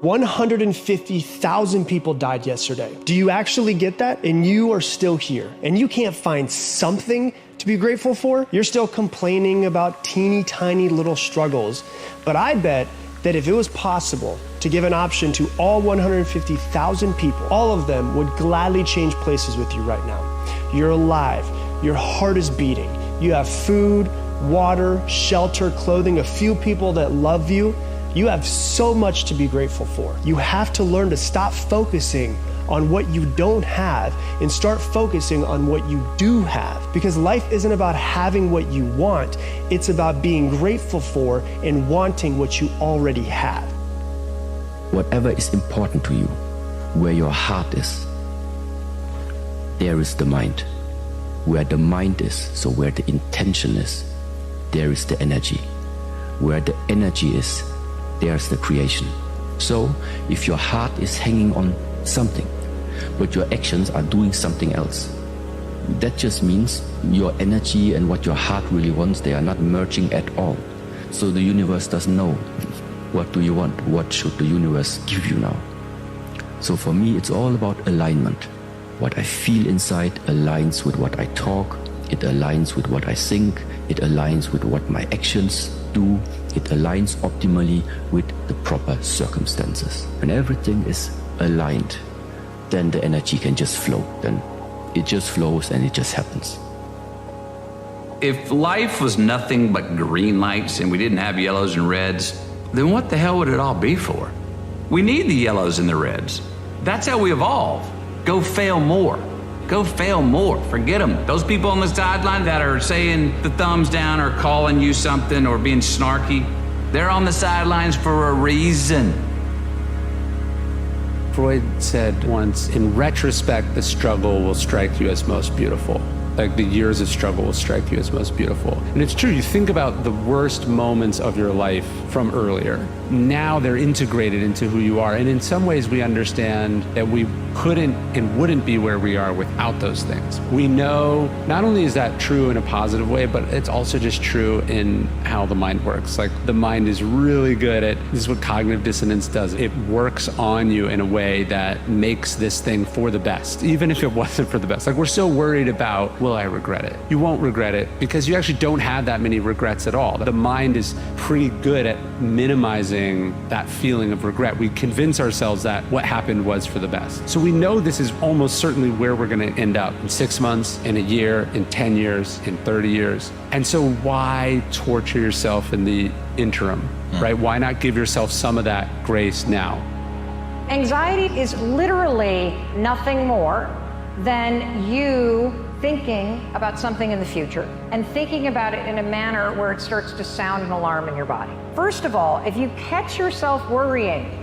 150,000 people died yesterday. Do you actually get that? And you are still here. And you can't find something to be grateful for? You're still complaining about teeny tiny little struggles. But I bet that if it was possible to give an option to all 150,000 people, all of them would gladly change places with you right now. You're alive. Your heart is beating. You have food, water, shelter, clothing, a few people that love you. You have so much to be grateful for. You have to learn to stop focusing on what you don't have and start focusing on what you do have. Because life isn't about having what you want, it's about being grateful for and wanting what you already have. Whatever is important to you, where your heart is, there is the mind. Where the mind is, so where the intention is, there is the energy. Where the energy is, there's the creation. So, if your heart is hanging on something, but your actions are doing something else, that just means your energy and what your heart really wants, they are not merging at all. So the universe doesn't know, what do you want? What should the universe give you now? So for me, it's all about alignment. What I feel inside aligns with what I talk, it aligns with what I think, it aligns with what my actions do, it aligns optimally with the proper circumstances. When everything is aligned, then the energy can just flow. Then it just flows and it just happens. If life was nothing but green lights and we didn't have yellows and reds, then what the hell would it all be for? We need the yellows and the reds. That's how we evolve. Go fail more. Go fail more. Forget them. Those people on the sideline that are saying the thumbs down or calling you something or being snarky, they're on the sidelines for a reason. Freud said once, in retrospect, the struggle will strike you as most beautiful. Like the years of struggle will strike you as most beautiful. And it's true, you think about the worst moments of your life from earlier. Now they're integrated into who you are. And in some ways we understand that we couldn't and wouldn't be where we are without those things. We know not only is that true in a positive way, but it's also just true in how the mind works. Like the mind is really good at, this is what cognitive dissonance does. It works on you in a way that makes this thing for the best, even if it wasn't for the best. Like we're so worried about, will I regret it? You won't regret it because you actually don't have that many regrets at all. The mind is pretty good at minimizing that feeling of regret. We convince ourselves that what happened was for the best. So we know this is almost certainly where we're going to end up in 6 months, in a year, in 10 years, in 30 years. And so why torture yourself in the interim, right? Why not give yourself some of that grace now? Anxiety is literally nothing more than you thinking about something in the future and thinking about it in a manner where it starts to sound an alarm in your body. First of all, if you catch yourself worrying,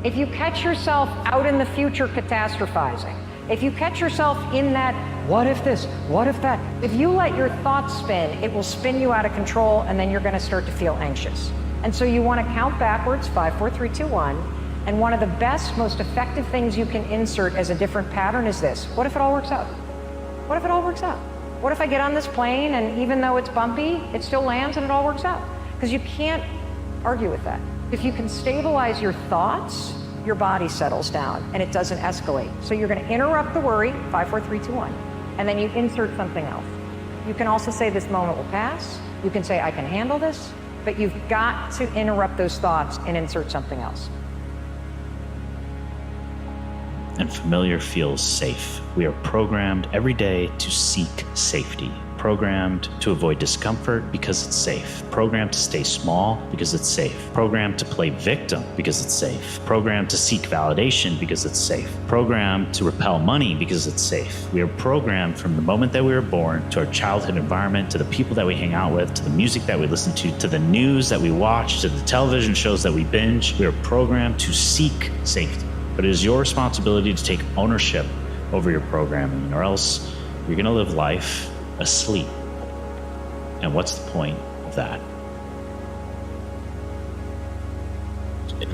if you catch yourself out in the future catastrophizing, if you catch yourself in that, what if this, what if that, if you let your thoughts spin, it will spin you out of control and then you're going to start to feel anxious. And so you want to count backwards, 5, 4, 3, 2, 1. And one of the best, most effective things you can insert as a different pattern is this. What if it all works out? What if it all works out? What if I get on this plane and even though it's bumpy, it still lands and it all works out? Because you can't argue with that. If you can stabilize your thoughts, your body settles down and it doesn't escalate. So you're going to interrupt the worry, 5, 4, 3, 2, 1, and then you insert something else. You can also say this moment will pass. You can say I can handle this, but you've got to interrupt those thoughts and insert something else. And familiar feels safe. We are programmed every day to seek safety. Programmed to avoid discomfort because it's safe. Programmed to stay small because it's safe. Programmed to play victim because it's safe. Programmed to seek validation because it's safe. Programmed to repel money because it's safe. We are programmed from the moment that we were born, to our childhood environment, to the people that we hang out with, to the music that we listen to the news that we watch, to the television shows that we binge. We are programmed to seek safety. But it is your responsibility to take ownership over your programming, or else you're going to live life asleep. And what's the point of that?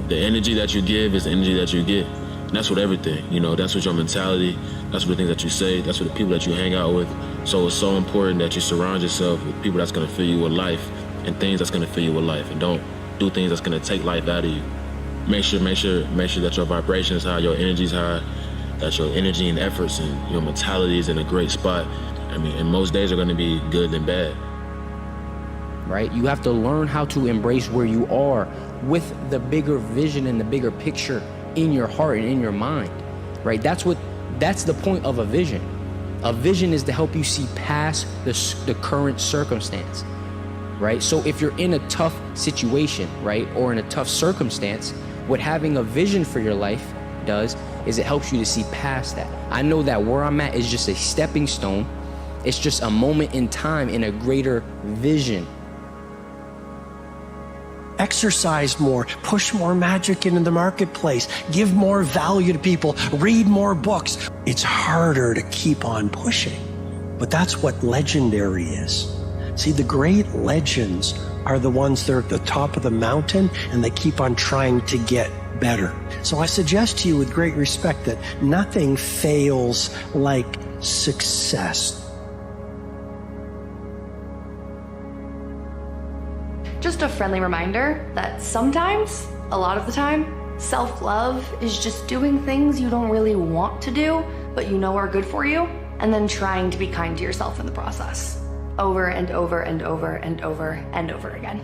The energy that you give is the energy that you get. And that's with everything, that's with your mentality, that's with the things that you say, that's with the people that you hang out with. So it's so important that you surround yourself with people that's going to fill you with life and things that's going to fill you with life. And don't do things that's going to take life out of you. make sure that your vibration is high, your energy is high, that your energy and efforts and your mentality is in a great spot. I mean, and most days are going to be good and bad. Right? You have to learn how to embrace where you are with the bigger vision and the bigger picture in your heart and in your mind, right? That's the point of a vision. A vision is to help you see past the current circumstance, right? So if you're in a tough situation, right, or in a tough circumstance, what having a vision for your life does is it helps you to see past that. I know that where I'm at is just a stepping stone. It's just a moment in time in a greater vision. Exercise more, push more magic into the marketplace, give more value to people, read more books. It's harder to keep on pushing, but that's what legendary is. See, the great legends are the ones that are at the top of the mountain and they keep on trying to get better. So I suggest to you with great respect that nothing fails like success. Just a friendly reminder that sometimes, a lot of the time, self-love is just doing things you don't really want to do, but you know are good for you, and then trying to be kind to yourself in the process. Over and over and over and over and over again.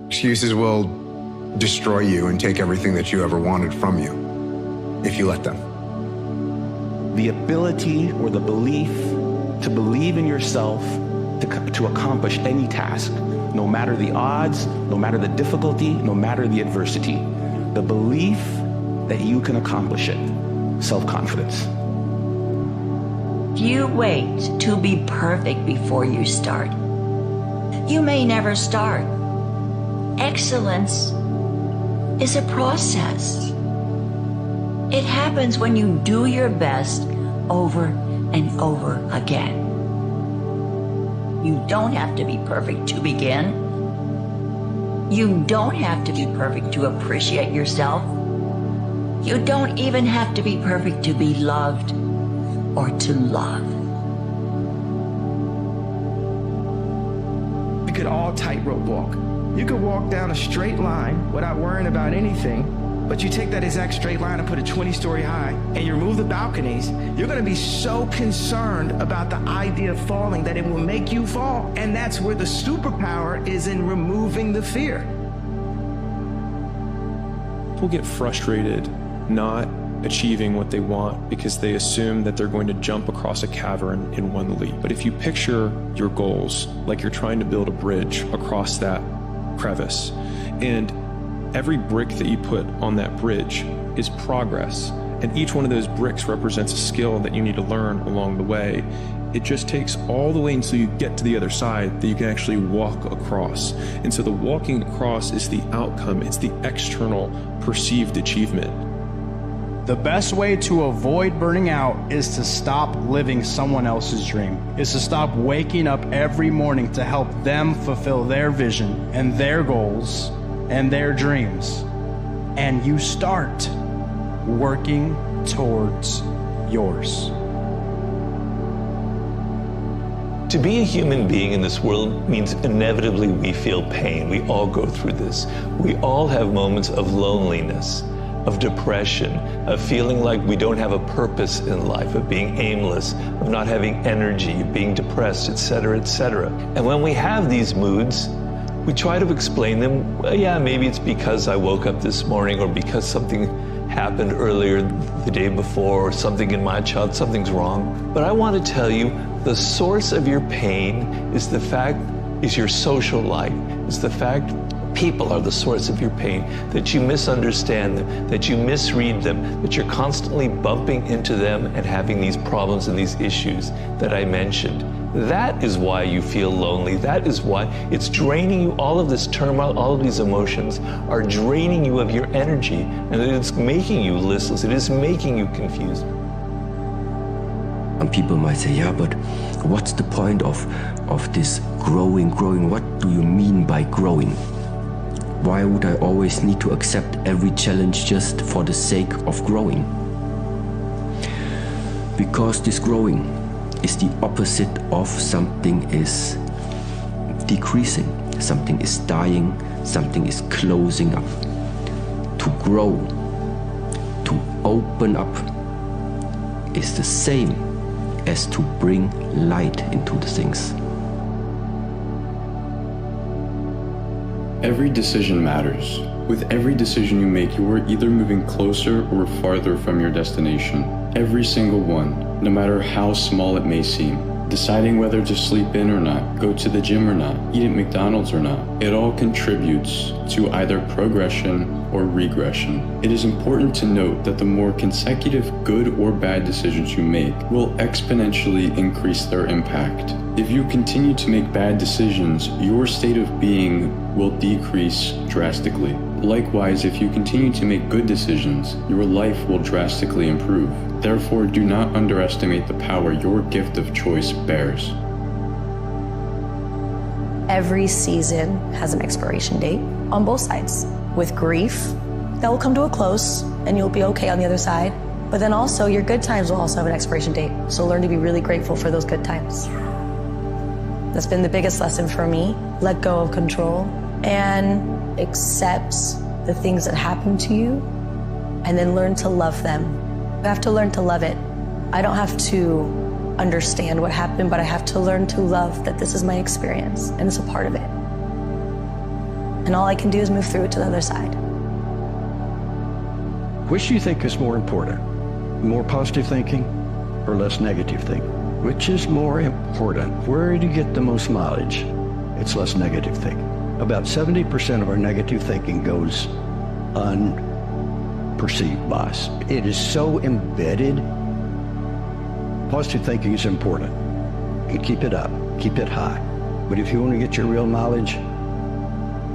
Excuses will destroy you and take everything that you ever wanted from you, if you let them. The ability or the belief to believe in yourself to accomplish any task, no matter the odds, no matter the difficulty, no matter the adversity. The belief that you can accomplish it. Self-confidence. You wait to be perfect before you start. You may never start. Excellence is a process. It happens when you do your best over and over again. You don't have to be perfect to begin. You don't have to be perfect to appreciate yourself. You don't even have to be perfect to be loved or to love. We could all tightrope walk. You could walk down a straight line without worrying about anything, but you take that exact straight line and put it 20-story high, and you remove the balconies, you're gonna be so concerned about the idea of falling that it will make you fall. And that's where the superpower is, in removing the fear. People get frustrated not achieving what they want because they assume that they're going to jump across a cavern in one leap. But if you picture your goals like you're trying to build a bridge across that crevice, and every brick that you put on that bridge is progress, and each one of those bricks represents a skill that you need to learn along the way. It just takes all the way until you get to the other side that you can actually walk across. And so the walking across is the outcome, it's the external perceived achievement. The best way to avoid burning out is to stop living someone else's dream, is to stop waking up every morning to help them fulfill their vision and their goals and their dreams. And you start working towards yours. To be a human being in this world means inevitably we feel pain. We all go through this. We all have moments of loneliness, of depression, of feeling like we don't have a purpose in life, of being aimless, of not having energy, of being depressed, etc., etc. And when we have these moods, we try to explain them. Well, yeah, maybe it's because I woke up this morning, or because something happened earlier the day before, or something in my child, something's wrong. But I want to tell you, the source of your pain is your social life. It's the fact people are the source of your pain, that you misunderstand them, that you misread them, that you're constantly bumping into them and having these problems and these issues that I mentioned. That is why you feel lonely. That is why it's draining you. All of this turmoil, all of these emotions are draining you of your energy, and it's making you listless. It is making you confused. And people might say, yeah, but what's the point of this growing? What do you mean by growing? Why would I always need to accept every challenge just for the sake of growing? Because this growing is the opposite of something is decreasing, something is dying, something is closing up. To grow, to open up, is the same as to bring light into the things. Every decision matters. With every decision you make, you are either moving closer or farther from your destination. Every single one, no matter how small it may seem. Deciding whether to sleep in or not, go to the gym or not, eat at McDonald's or not. It all contributes to either progression or regression. It is important to note that the more consecutive good or bad decisions you make will exponentially increase their impact. If you continue to make bad decisions, your state of being will decrease drastically. Likewise, if you continue to make good decisions, your life will drastically improve. Therefore, do not underestimate the power your gift of choice bears. Every season has an expiration date on both sides. With grief, that will come to a close and you'll be okay on the other side. But then also your good times will also have an expiration date. So learn to be really grateful for those good times. That's been the biggest lesson for me. Let go of control and accept the things that happen to you and then learn to love them. You have to learn to love it. I don't have to understand what happened, but I have to learn to love that this is my experience and it's a part of it. And all I can do is move through it to the other side. Which do you think is more important? More positive thinking or less negative thinking? Which is more important? Where do you get the most mileage? It's less negative thinking. About 70% of our negative thinking goes unperceived by us. It is so embedded. Positive thinking is important. And keep it up, keep it high. But if you want to get your real mileage,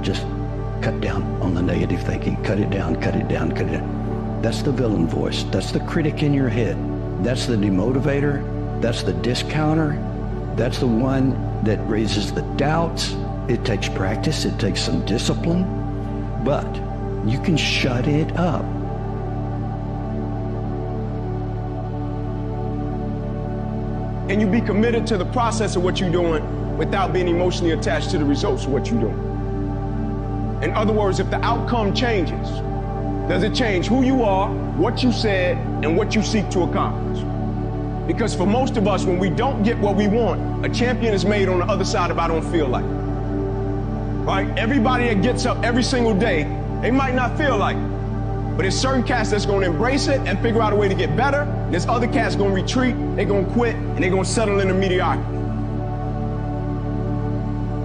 just cut down on the negative thinking. Cut it down, cut it down, cut it down. That's the villain voice. That's the critic in your head. That's the demotivator. That's the discounter. That's the one that raises the doubts. It takes practice, it takes some discipline, but you can shut it up. And you be committed to the process of what you're doing without being emotionally attached to the results of what you're doing. In other words, if the outcome changes, does it change who you are, what you said, and what you seek to accomplish? Because for most of us, when we don't get what we want, a champion is made on the other side of I don't feel like it. Right? Everybody that gets up every single day, they might not feel like it. But there's certain cats that's gonna embrace it and figure out a way to get better. There's other cats gonna retreat, they're gonna quit, and they're gonna settle into mediocrity.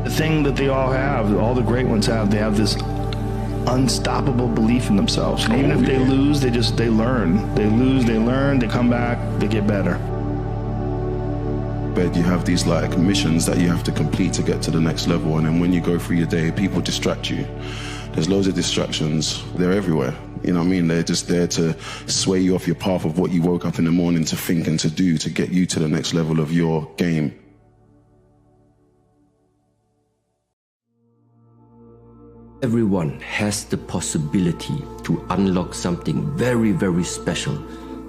The thing that they all have, all the great ones have, they have this unstoppable belief in themselves. And even if they lose, they learn. They lose, they learn, they come back, they get better. But you have these like missions that you have to complete to get to the next level, and then when you go through your day, people distract you. There's loads of distractions. They're everywhere. You know what I mean? They're just there to sway you off your path of what you woke up in the morning to think and to do to get you to the next level of your game. Everyone has the possibility to unlock something very, very special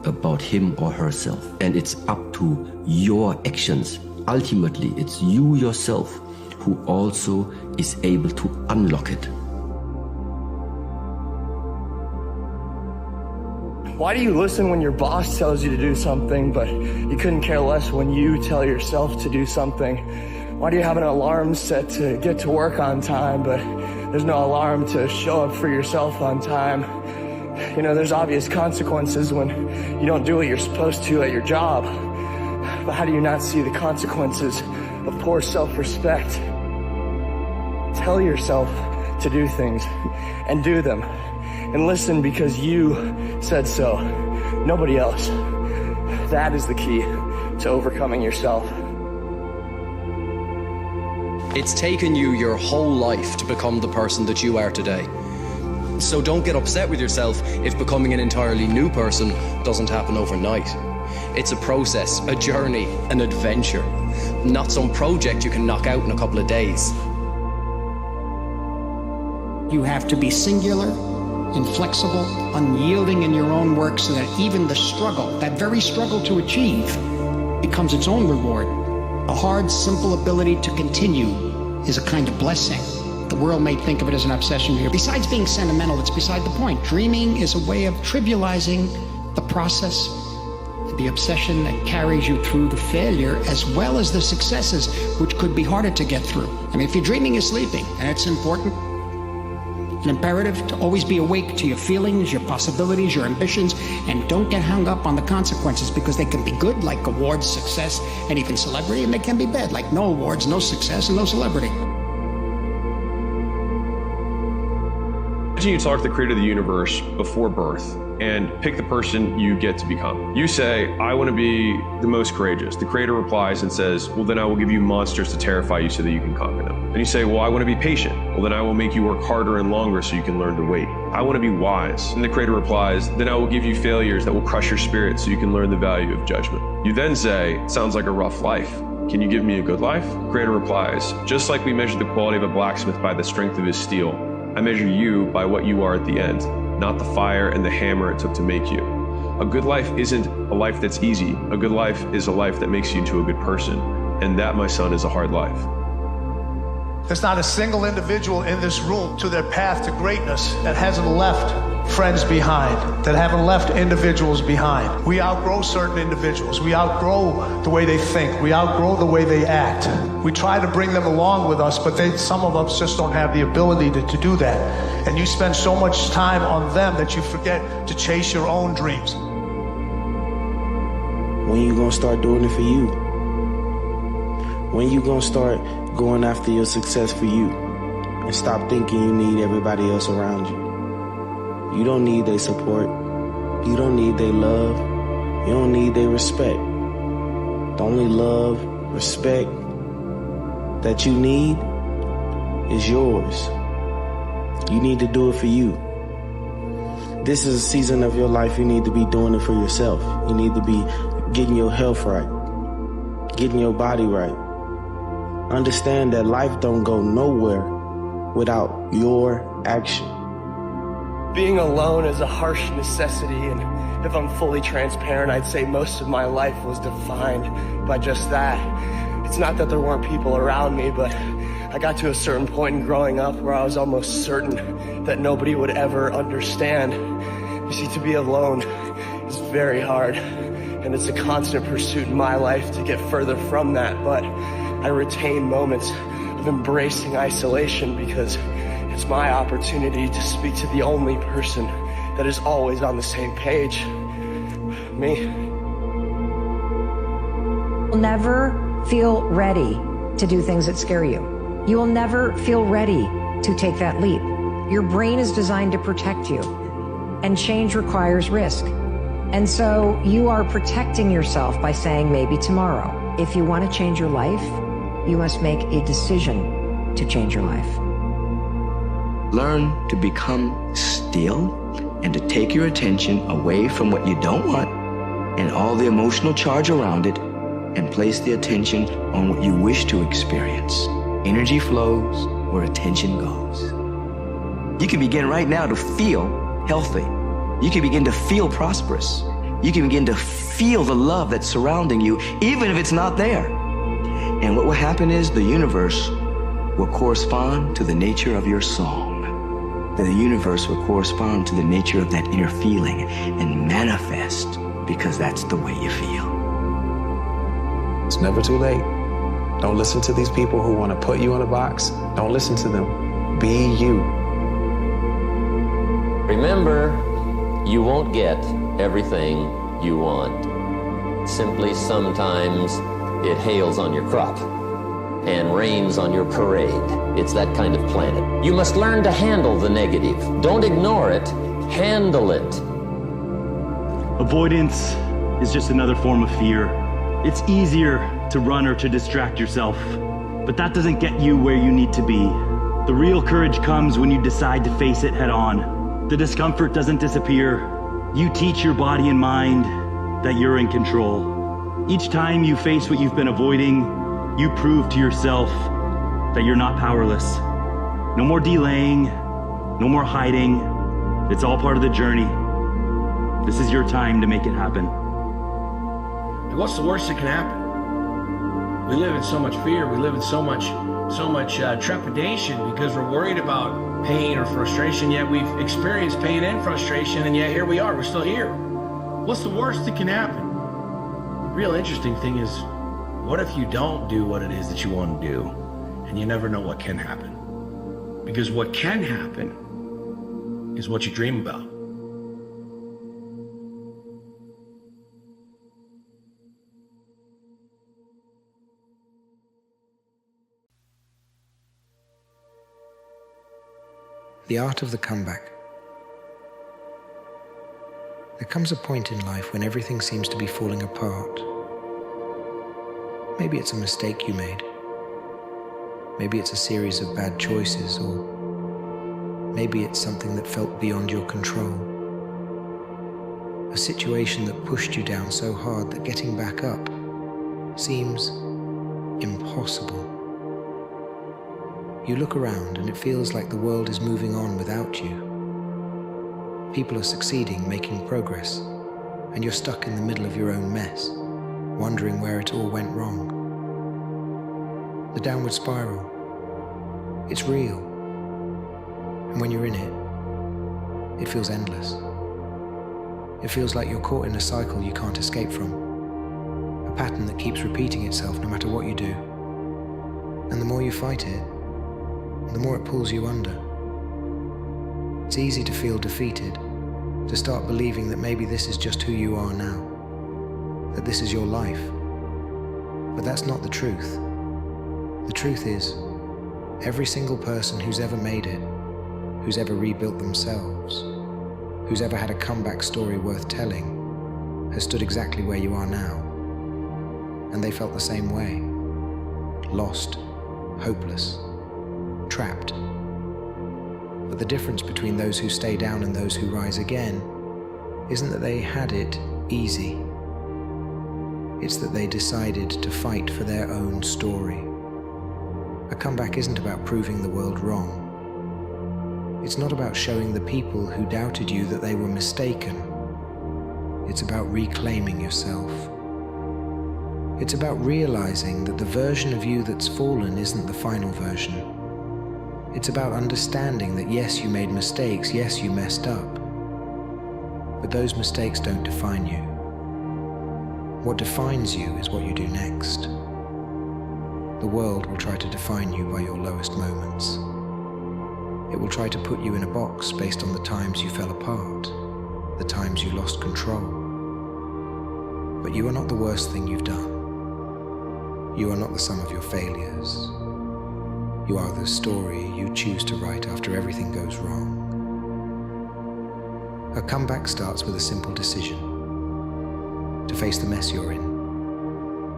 about him or herself. And it's up to your actions. Ultimately, it's you yourself who also is able to unlock it. Why do you listen when your boss tells you to do something, but you couldn't care less when you tell yourself to do something? Why do you have an alarm set to get to work on time, but there's no alarm to show up for yourself on time? You know, there's obvious consequences when you don't do what you're supposed to at your job. But how do you not see the consequences of poor self-respect? Tell yourself to do things and do them. And listen because you said so, nobody else. That is the key to overcoming yourself. It's taken you your whole life to become the person that you are today. So don't get upset with yourself if becoming an entirely new person doesn't happen overnight. It's a process, a journey, an adventure, not some project you can knock out in a couple of days. You have to be singular, inflexible, unyielding in your own work so that even the struggle, that very struggle to achieve, becomes its own reward. A hard, simple ability to continue is a kind of blessing. The world may think of it as an obsession here. Besides being sentimental, it's beside the point. Dreaming is a way of trivializing the process, the obsession that carries you through the failure as well as the successes, which could be harder to get through. I mean, if you're dreaming, you're sleeping, and it's important and imperative to always be awake to your feelings, your possibilities, your ambitions, and don't get hung up on the consequences, because they can be good, like awards, success, and even celebrity, and they can be bad, like no awards, no success, and no celebrity. Imagine you talk to the creator of the universe before birth and pick the person you get to become. You say, I want to be the most courageous. The creator replies and says, well, then I will give you monsters to terrify you so that you can conquer them. And you say, well, I want to be patient. Well, then I will make you work harder and longer so you can learn to wait. I want to be wise. And the creator replies, then I will give you failures that will crush your spirit so you can learn the value of judgment. You then say, sounds like a rough life. Can you give me a good life? The creator replies, just like we measure the quality of a blacksmith by the strength of his steel, I measure you by what you are at the end, not the fire and the hammer it took to make you. A good life isn't a life that's easy. A good life is a life that makes you into a good person. And that, my son, is a hard life. There's not a single individual in this room to their path to greatness that hasn't left friends behind, that haven't left individuals behind. We outgrow certain individuals. We outgrow the way they think. We outgrow the way they act. We try to bring them along with us, but some of us just don't have the ability to do that. And you spend so much time on them that you forget to chase your own dreams. When you gonna start doing it for you? When you gonna start going after your success for you and stop thinking you need everybody else around you? You don't need their support. You don't need their love. You don't need their respect. The only love, respect that you need is yours. You need to do it for you. This is a season of your life you need to be doing it for yourself. You need to be getting your health right, getting your body right. Understand that life don't go nowhere without your action. Being alone is a harsh necessity, and if I'm fully transparent, I'd say most of my life was defined by just that. It's not that there weren't people around me, but I got to a certain point in growing up where I was almost certain that nobody would ever understand. You see, to be alone is very hard, and it's a constant pursuit in my life to get further from that, but I retain moments of embracing isolation because it's my opportunity to speak to the only person that is always on the same page. Me. You'll never feel ready to do things that scare you. You will never feel ready to take that leap. Your brain is designed to protect you, and change requires risk. And so you are protecting yourself by saying maybe tomorrow. If you want to change your life, you must make a decision to change your life. Learn to become still and to take your attention away from what you don't want and all the emotional charge around it, and place the attention on what you wish to experience. Energy flows where attention goes. You can begin right now to feel healthy. You can begin to feel prosperous. You can begin to feel the love that's surrounding you, even if it's not there. And what will happen is the universe will correspond to the nature of your song. The universe will correspond to the nature of that inner feeling and manifest, because that's the way you feel. It's never too late. Don't listen to these people who want to put you in a box. Don't listen to them. Be you. Remember, you won't get everything you want. Simply sometimes it hails on your crop and rains on your parade. It's that kind of planet. You must learn to handle the negative. Don't ignore it, handle it. Avoidance is just another form of fear. It's easier to run or to distract yourself, but that doesn't get you where you need to be. The real courage comes when you decide to face it head on. The discomfort doesn't disappear. You teach your body and mind that you're in control. Each time you face what you've been avoiding, you prove to yourself that you're not powerless. No more delaying, no more hiding. It's all part of the journey. This is your time to make it happen. And what's the worst that can happen? We live in so much fear. We live in so much trepidation because we're worried about pain or frustration, yet we've experienced pain and frustration, and yet here we are, we're still here. What's the worst that can happen? The real interesting thing is, what if you don't do what it is that you want to do, and you never know what can happen? Because what can happen is what you dream about. The art of the comeback. There comes a point in life when everything seems to be falling apart. Maybe it's a mistake you made. Maybe it's a series of bad choices, or maybe it's something that felt beyond your control. A situation that pushed you down so hard that getting back up seems impossible. You look around and it feels like the world is moving on without you. People are succeeding, making progress, and you're stuck in the middle of your own mess, wondering where it all went wrong. The downward spiral, it's real. And when you're in it, it feels endless. It feels like you're caught in a cycle you can't escape from, a pattern that keeps repeating itself no matter what you do. And the more you fight it, the more it pulls you under. It's easy to feel defeated, to start believing that maybe this is just who you are now, that this is your life. But that's not the truth. The truth is, every single person who's ever made it, who's ever rebuilt themselves, who's ever had a comeback story worth telling, has stood exactly where you are now. And they felt the same way. Lost, hopeless, trapped. But the difference between those who stay down and those who rise again isn't that they had it easy. It's that they decided to fight for their own story. A comeback isn't about proving the world wrong. It's not about showing the people who doubted you that they were mistaken. It's about reclaiming yourself. It's about realizing that the version of you that's fallen isn't the final version. It's about understanding that yes, you made mistakes, yes, you messed up, but those mistakes don't define you. What defines you is what you do next. The world will try to define you by your lowest moments. It will try to put you in a box based on the times you fell apart, the times you lost control. But you are not the worst thing you've done. You are not the sum of your failures. You are the story you choose to write after everything goes wrong. A comeback starts with a simple decision: to face the mess you're in,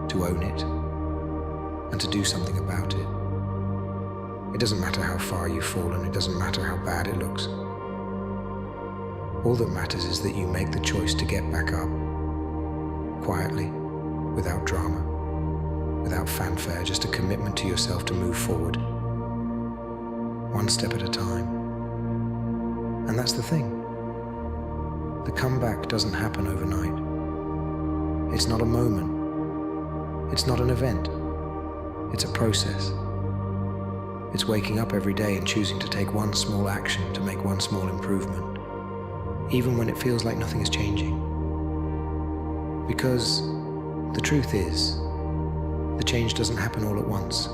to own it, and to do something about it. It doesn't matter how far you've fallen, it doesn't matter how bad it looks. All that matters is that you make the choice to get back up, quietly, without drama, without fanfare, just a commitment to yourself to move forward, one step at a time. And that's the thing. The comeback doesn't happen overnight. It's not a moment. It's not an event. It's a process. It's waking up every day and choosing to take one small action to make one small improvement, even when it feels like nothing is changing. Because the truth is, the change doesn't happen all at once.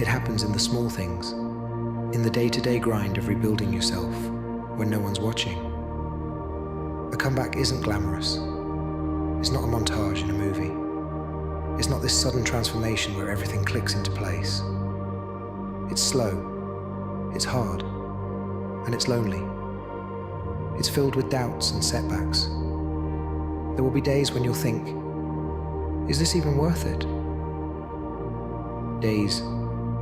It happens in the small things, in the day-to-day grind of rebuilding yourself when no one's watching. A comeback isn't glamorous. It's not a montage in a movie. It's not this sudden transformation where everything clicks into place. It's slow, it's hard, and it's lonely. It's filled with doubts and setbacks. There will be days when you'll think, is this even worth it? Days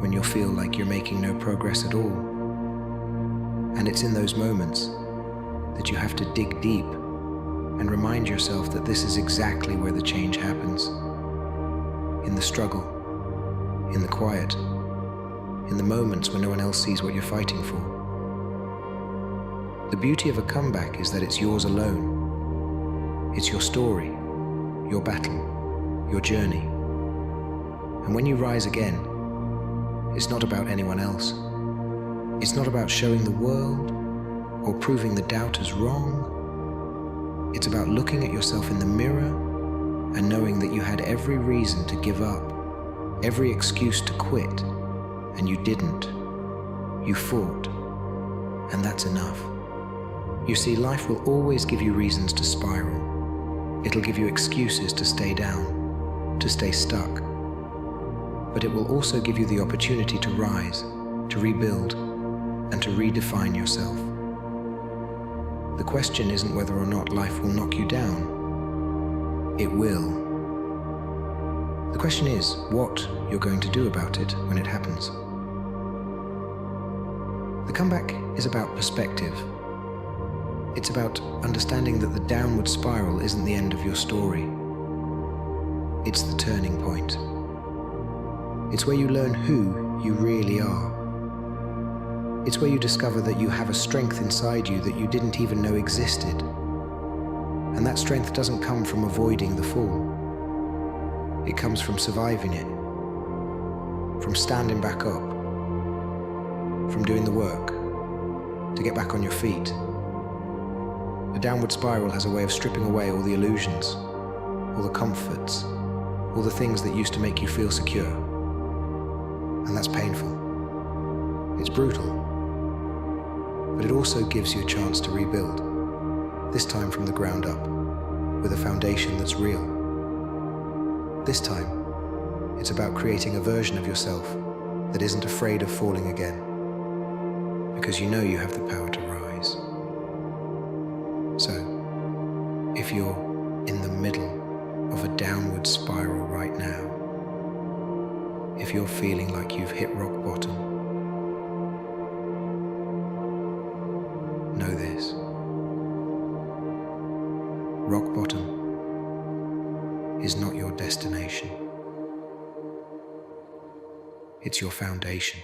when you'll feel like you're making no progress at all. And it's in those moments that you have to dig deep and remind yourself that this is exactly where the change happens. In the struggle, in the quiet, in the moments when no one else sees what you're fighting for. The beauty of a comeback is that it's yours alone. It's your story, your battle, your journey. And when you rise again, it's not about anyone else. It's not about showing the world or proving the doubters wrong. It's about looking at yourself in the mirror and knowing that you had every reason to give up, every excuse to quit, and you didn't. You fought, and that's enough. You see, life will always give you reasons to spiral. It'll give you excuses to stay down, to stay stuck. But it will also give you the opportunity to rise, to rebuild, and to redefine yourself. The question isn't whether or not life will knock you down. It will. The question is what you're going to do about it when it happens. The comeback is about perspective. It's about understanding that the downward spiral isn't the end of your story. It's the turning point. It's where you learn who you really are. It's where you discover that you have a strength inside you that you didn't even know existed. And that strength doesn't come from avoiding the fall. It comes from surviving it, from standing back up, from doing the work to get back on your feet. A downward spiral has a way of stripping away all the illusions, all the comforts, all the things that used to make you feel secure. And that's painful. It's brutal. But it also gives you a chance to rebuild, this time from the ground up, with a foundation that's real. This time, it's about creating a version of yourself that isn't afraid of falling again, because you know you have the power to rise. So, if you're in the middle of a downward spiral right now, if you're feeling like you've hit rock bottom, know this. Rock bottom is not your destination. It's your foundation.